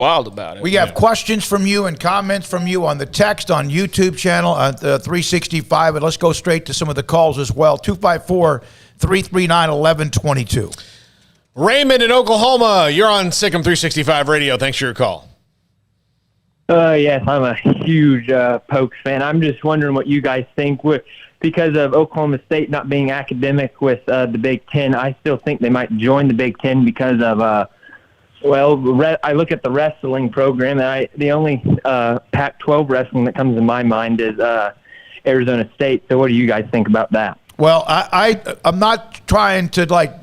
Wild about it. We have questions from you and comments from you on the text on YouTube channel at 365, and let's go straight to some of the calls as well. 254-339-1122. Raymond in Oklahoma, you're on Sikkim 365 Radio. Thanks for your call. Yes, I'm a huge Pokes fan. I'm just wondering what you guys think. Because of Oklahoma State not being academic with the Big Ten, I still think they might join the Big Ten because of I look at the wrestling program, and the only Pac-12 wrestling that comes to my mind is Arizona State. So what do you guys think about that? Well, I'm not trying to,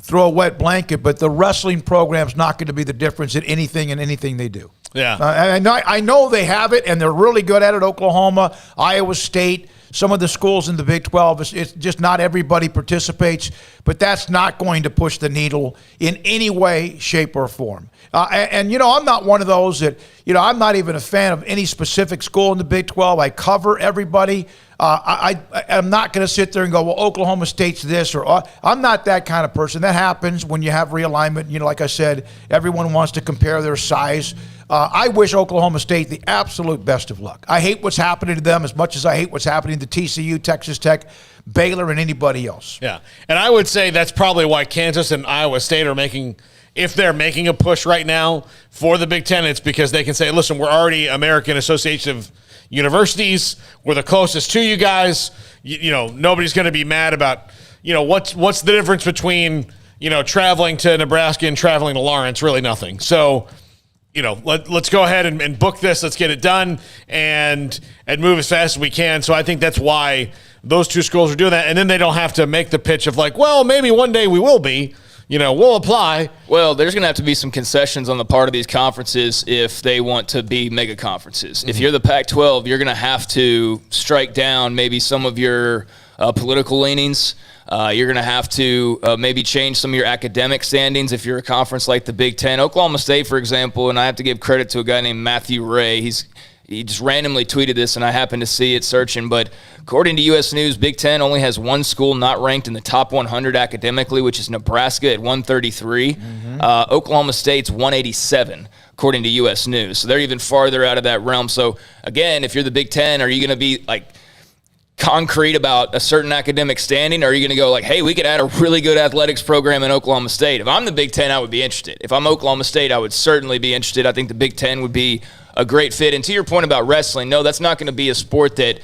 throw a wet blanket, but the wrestling program's not going to be the difference in anything they do. Yeah. I know they have it, and they're really good at it. Oklahoma, Iowa State, some of the schools in the Big 12, it's just not everybody participates, but that's not going to push the needle in any way, shape, or form. I'm not one of those that, I'm not even a fan of any specific school in the Big 12. I cover everybody. I'm not going to sit there and go, well, Oklahoma State's this, or I'm not that kind of person. That happens when you have realignment. Like I said, everyone wants to compare their size. I wish Oklahoma State the absolute best of luck. I hate what's happening to them as much as I hate what's happening to TCU, Texas Tech, Baylor, and anybody else. Yeah, and I would say that's probably why Kansas and Iowa State are if they're making a push right now for the Big Ten, it's because they can say, listen, we're already American Association of Universities. We're the closest to you guys. Nobody's going to be mad about, what's the difference between, traveling to Nebraska and traveling to Lawrence? Really nothing. So, let's go ahead and book this. Let's get it done and move as fast as we can. So I think that's why those two schools are doing that. And then they don't have to make the pitch of maybe one day we will be. We'll apply. Well, there's going to have to be some concessions on the part of these conferences if they want to be mega conferences. Mm-hmm. If you're the Pac-12, you're going to have to strike down maybe some of your political leanings. You're going to have to maybe change some of your academic standings if you're a conference like the Big Ten. Oklahoma State, for example, and I have to give credit to a guy named Matthew Ray. He just randomly tweeted this, and I happened to see it searching. But according to U.S. News, Big Ten only has one school not ranked in the top 100 academically, which is Nebraska at 133. Mm-hmm. Oklahoma State's 187, according to U.S. News. So they're even farther out of that realm. So, again, if you're the Big Ten, are you going to be, concrete about a certain academic standing, or are you going to go hey, we could add a really good athletics program in Oklahoma State? If I'm the Big Ten, I would be interested. If I'm Oklahoma State, I would certainly be interested. I think the Big Ten would be a great fit. And to your point about wrestling, no, that's not going to be a sport that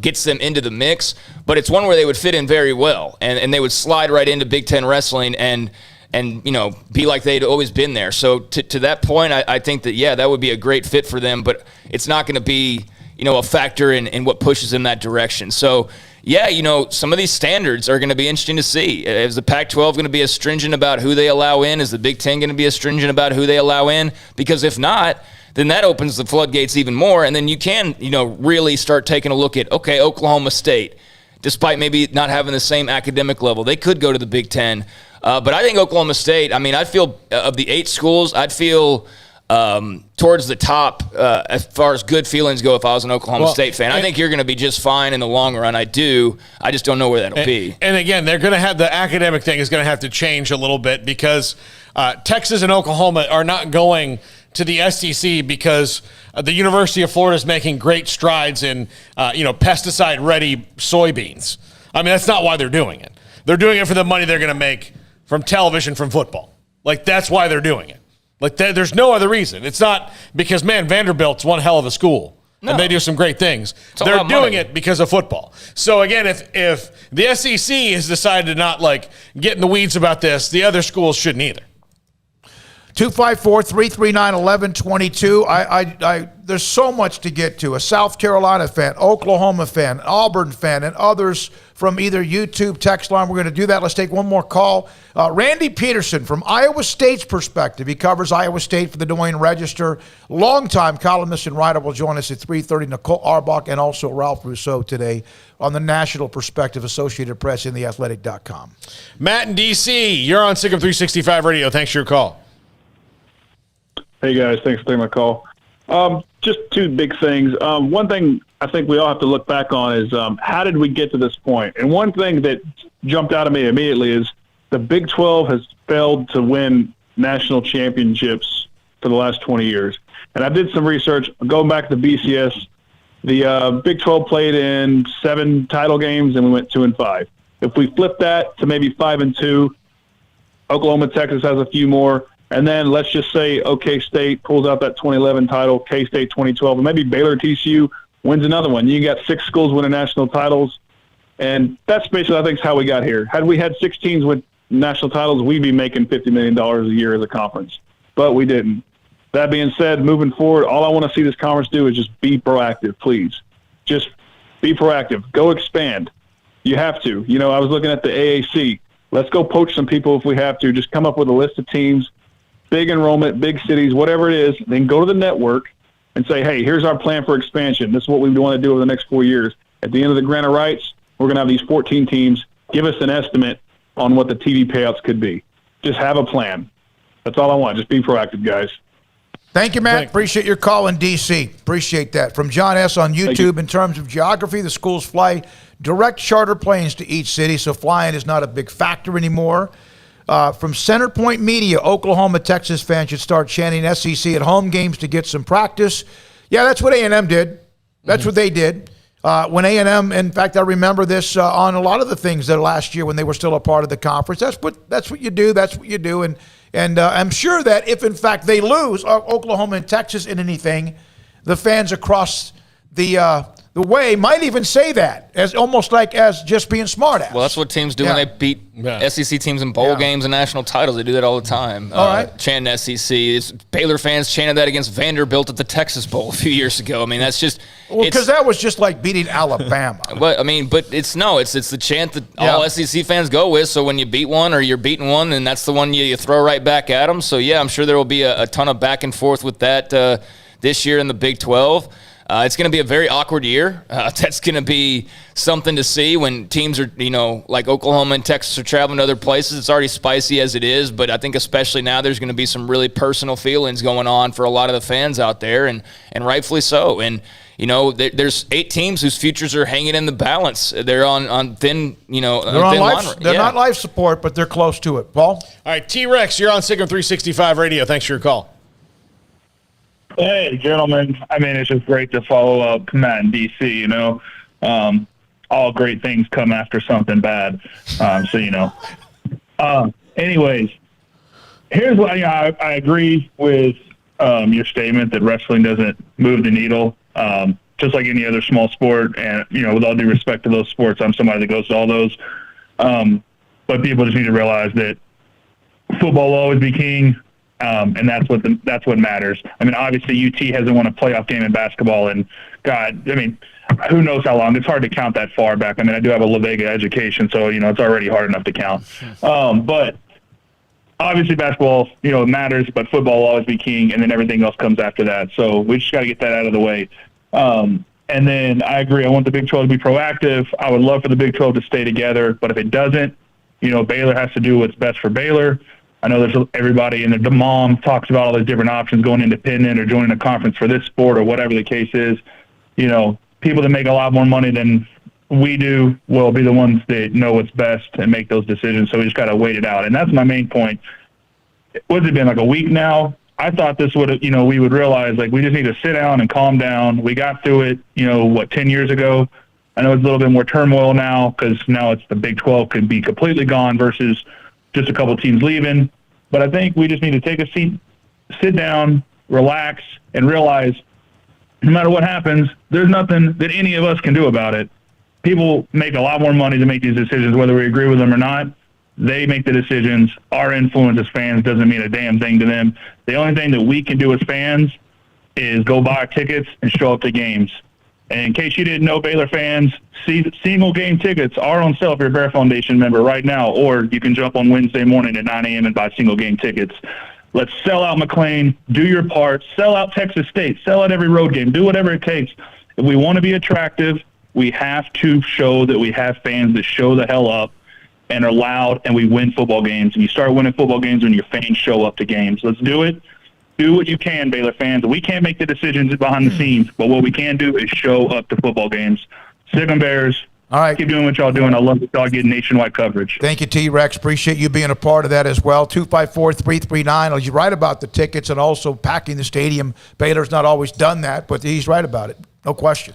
gets them into the mix, but it's one where they would fit in very well, and they would slide right into Big Ten wrestling and be like they'd always been there. So to that point, I think that, that would be a great fit for them, but it's not going to be a factor in what pushes them that direction. So, some of these standards are going to be interesting to see. Is the Pac-12 going to be as stringent about who they allow in? Is the Big Ten going to be as stringent about who they allow in? Because if not, then that opens the floodgates even more, and then you can, really start taking a look at, okay, Oklahoma State, despite maybe not having the same academic level, they could go to the Big Ten. But I think Oklahoma State, I feel of the 8 schools, I'd feel towards the top as far as good feelings go if I was an Oklahoma State fan. I think you're going to be just fine in the long run. I do. I just don't know where that'll be. And again, they're going to have the academic thing is going to have to change a little bit because Texas and Oklahoma are not going to the SEC because the University of Florida is making great strides in pesticide-ready soybeans. That's not why they're doing it. They're doing it for the money they're going to make from television, from football. That's why they're doing it. There's no other reason. It's not because, Vanderbilt's one hell of a school. No. And they do some great things. They're doing it because of football. So, again, if the SEC has decided to not, get in the weeds about this, the other schools shouldn't either. 254-339-1122. There's so much to get to. A South Carolina fan, Oklahoma fan, Auburn fan, and others from either YouTube, text line. We're going to do that. Let's take one more call. Randy Peterson from Iowa State's perspective. He covers Iowa State for the Des Moines Register. Longtime columnist and writer will join us at 3:30. Nicole Arbach and also Ralph Rousseau today on the National Perspective, Associated Press, and theathletic.com. Matt in D.C., you're on Sikkim 365 Radio. Thanks for your call. Hey, guys. Thanks for taking my call. Just two big things. One thing I think we all have to look back on is how did we get to this point? And one thing that jumped out at me immediately is the Big 12 has failed to win national championships for the last 20 years. And I did some research going back to BCS. The Big 12 played in 7 title games, and we went 2-5. If we flip that to maybe 5-2, Oklahoma, Texas has a few more. And then let's just say OK State pulls out that 2011 title, K-State 2012, and maybe Baylor TCU wins another one. You got 6 schools winning national titles. And that's basically, I think, how we got here. Had we had 6 teams with national titles, we'd be making $50 million a year as a conference. But we didn't. That being said, moving forward, all I want to see this conference do is just be proactive, please. Just be proactive. Go expand. You have to. You know, I was looking at the AAC. Let's go poach some people if we have to. Just come up with a list of teams, big enrollment, big cities, whatever it is. Then go to the network and say, hey, here's our plan for expansion. This is what we want to do over the next 4 years. At the end of the grant of rights, we're going to have these 14 teams. Give us an estimate on what the TV payouts could be. Just have a plan. That's all I want. Just be proactive, guys. Thank you, Matt. Appreciate your call in D.C. Appreciate that. From John S. on YouTube, in terms of geography, the schools fly direct charter planes to each city, so flying is not a big factor anymore. From Centerpoint Media, Oklahoma, Texas fans should start chanting SEC at home games to get some practice. Yeah, that's what A&M did. That's what they did. When A&M, in fact, I remember this on a lot of the things that last year when they were still a part of the conference. That's what you do. That's what you do. And I'm sure that if, in fact, they lose Oklahoma and Texas in anything, the fans across the way might even say that as almost like as just being smart ass. Well, that's what teams do when they beat SEC teams in bowl games and national titles. They do that all the time. All right. Chanting SEC. Baylor fans chanted that against Vanderbilt at the Texas Bowl a few years ago. I mean, that's just because that was just like beating Alabama. But I mean, it's the chant that all SEC fans go with. So when you beat one or you're beating one, then that's the one you throw right back at them. So yeah, I'm sure there will be a ton of back and forth with that this year in the Big 12. It's going to be a very awkward year. That's going to be something to see when teams are, like Oklahoma and Texas are traveling to other places. It's already spicy as it is, but I think especially now there's going to be some really personal feelings going on for a lot of the fans out there, and rightfully so. And, there's 8 teams whose futures are hanging in the balance. They're on thin, they're on life. They're not life support, but they're close to it. Paul? All right, T-Rex, you're on Signal 365 Radio. Thanks for your call. Hey, gentlemen. I mean, it's just great to follow up Matt in D.C., all great things come after something bad. Anyways, here's what I agree with your statement that wrestling doesn't move the needle, just like any other small sport. And, with all due respect to those sports, I'm somebody that goes to all those. But people just need to realize that football will always be king. And that's what matters. I mean, obviously UT hasn't won a playoff game in basketball, and who knows how long? It's hard to count that far back. I mean, I do have a La Vega education, so it's already hard enough to count. But obviously basketball, matters, but football will always be king, and then everything else comes after that. So we just got to get that out of the way. And then I agree. I want the Big 12 to be proactive. I would love for the Big 12 to stay together, but if it doesn't, Baylor has to do what's best for Baylor. I know there's everybody, and the mom talks about all those different options, going independent or joining a conference for this sport or whatever the case is. People that make a lot more money than we do will be the ones that know what's best and make those decisions. So we just got to wait it out. And that's my main point. What's it been, like a week now? I thought this would, we would realize, like, we just need to sit down and calm down. We got through it, 10 years ago. I know it's a little bit more turmoil now because now it's the Big 12 could be completely gone versus just a couple teams leaving. But I think we just need to take a seat, sit down, relax, and realize no matter what happens, there's nothing that any of us can do about it. People make a lot more money to make these decisions, whether we agree with them or not. They make the decisions. Our influence as fans doesn't mean a damn thing to them. The only thing that we can do as fans is go buy our tickets and show up to games. And in case you didn't know, Baylor fans, single game tickets are on sale if you're a Bear Foundation member right now, or you can jump on Wednesday morning at 9 a.m. and buy single game tickets. Let's sell out McLean, do your part, sell out Texas State, sell out every road game, do whatever it takes. If we want to be attractive, we have to show that we have fans that show the hell up and are loud, and we win football games. And you start winning football games when your fans show up to games. Let's do it. Do what you can, Baylor fans. We can't make the decisions behind the scenes, but what we can do is show up to football games. Sick 'em Bears. All right. Keep doing what y'all doing. I love that y'all getting nationwide coverage. Thank you, T-Rex. Appreciate you being a part of that as well. 254-339. He's right about the tickets and also packing the stadium. Baylor's not always done that, but he's right about it. No question.